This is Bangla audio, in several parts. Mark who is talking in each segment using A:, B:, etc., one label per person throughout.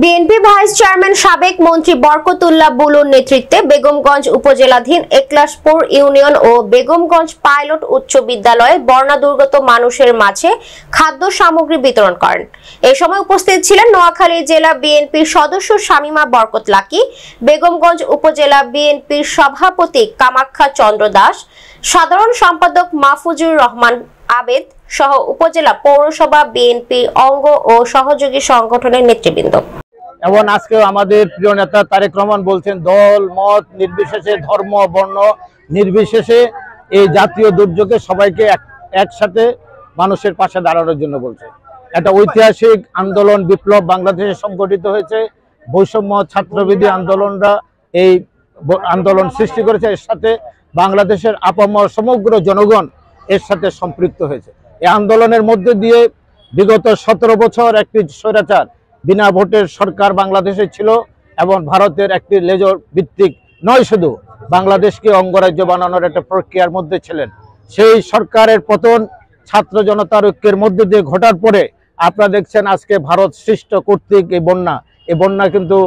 A: বিএনপি ভাইস চেয়ারম্যান সাবেক মন্ত্রী বরকতুল্লাহ বুলুর নেতৃত্বে বেগমগঞ্জ উপজেলাধীন একলাশপুর ইউনিয়ন ও বেগমগঞ্জ পাইলট উচ্চ বিদ্যালয়ে বন্যা দুর্গত মানুষের মাঝে খাদ্য সামগ্রী বিতরণ করেন। এ সময় উপস্থিত ছিলেন নোয়াখালী জেলা বিএনপির সদস্য শামীমা বরকত লাকি, বেগমগঞ্জ উপজেলা বিএনপির সভাপতি কামাখ্যা চন্দ্র দাস, সাধারণ সম্পাদক মাহফুজুর রহমান আবেদ সহ উপজেলা পৌরসভা বিএনপি অঙ্গ ও সহযোগী সংগঠনের নেতৃবৃন্দ।
B: এবং আজকে আমাদের প্রিয় নেতা তারেক রহমান বলছেন, দল মত নির্বিশেষে, ধর্ম বর্ণ নির্বিশেষে এই জাতীয় দুর্যোগে সবাইকে একসাথে মানুষের পাশে দাঁড়ানোর জন্য বলছে। একটা ঐতিহাসিক আন্দোলন বিপ্লব বাংলাদেশে সংগঠিত হয়েছে। বৈষম্য ছাত্রবিরোধী আন্দোলনরা এই আন্দোলন সৃষ্টি করেছে। এর সাথে বাংলাদেশের আপামর সমগ্র জনগণ এর সাথে সম্পৃক্ত হয়েছে। এই আন্দোলনের মধ্যে দিয়ে বিগত 17 বছর একটি স্বৈরাচার বিনা ভোটের সরকার বাংলাদেশে ছিল এবং ভারতের একটি লেজর ভিত্তিক নয়, শুধু বাংলাদেশকে অঙ্গরাজ্য বানানোর একটা প্রক্রিয়ার মধ্যে ছিলেন। সেই সরকারের পতন ছাত্র জনতার ঐক্যের মধ্যে দিয়ে ঘটার পরে আপনারা দেখছেন আজকে ভারত সৃষ্ট কর্তৃক এই বন্যা কিন্তু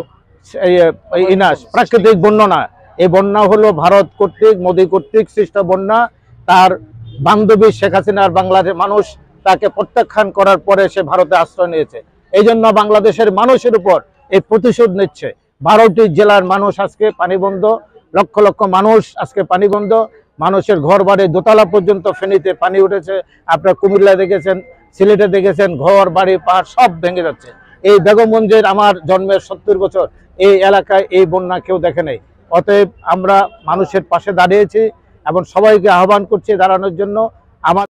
B: প্রাকৃতিক বন্যা না, এই বন্যা হলো ভারত কর্তৃক মোদী কর্তৃক সৃষ্ট বন্যা। তার বান্ধবী শেখ হাসিনার বাংলাদেশ মানুষ তাকে প্রত্যাখ্যান করার পরে সে ভারতে আশ্রয় নিয়েছে। এই জন্য বাংলাদেশের মানুষের উপর এই প্রতিশোধ নিচ্ছে। 12টি জেলার মানুষ আজকে পানিবন্ধ, লক্ষ লক্ষ মানুষ আজকে পানিবন্ধ। মানুষের ঘর বাড়ি দোতলা পর্যন্ত ফেনীতে পানি উঠেছে। আপনারা কুমিল্লায় দেখেছেন, সিলেটে দেখেছেন, ঘর বাড়ি পাহাড় সব ভেঙে যাচ্ছে। এই বেগমগঞ্জের আমার জন্মের 70 বছর এই এলাকায় এই বন্যা কেউ দেখে নেই। অতএব আমরা মানুষের পাশে দাঁড়িয়েছি এবং সবাইকে আহ্বান করছি দাঁড়ানোর জন্য। আমার